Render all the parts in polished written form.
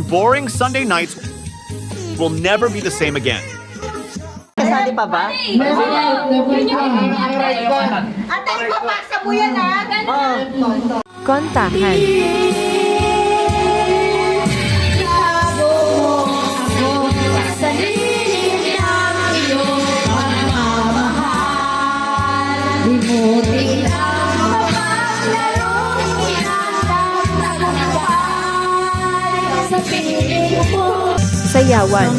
boring Sunday nights will never be the same again. Kasali pa ba? Ate, papasa mo yan ha. Kontahan. Sayawan.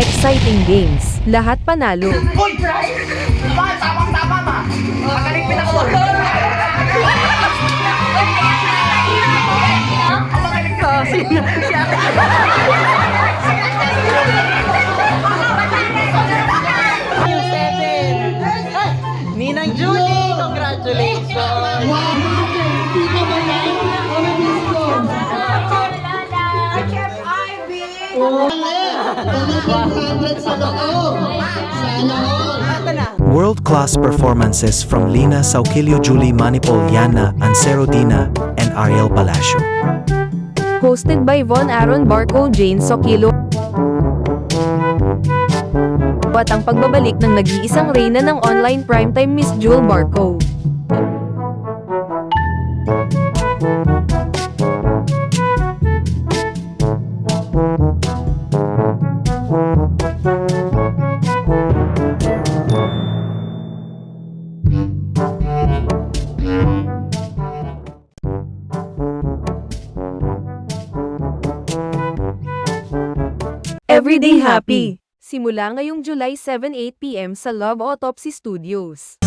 Exciting games. Lahat panalo. Hoy! Ba, tamang-tama ba? Magaling pinakawa. Si ate. Ninang Julie, congratulations! Chef Ivy. World-class performances from Lina Sauquillo, Julie Manipol, Yana Ancero, Dina, and Ariel Palacio. Hosted by Von Aaron Barco, Jane Sokilo. At ang pagbabalik ng nag-iisang reyna ng online primetime, Miss Jewel Barco. Everyday Happy. Simula ngayong July 7-8 p.m. sa Love Autopsy Studios.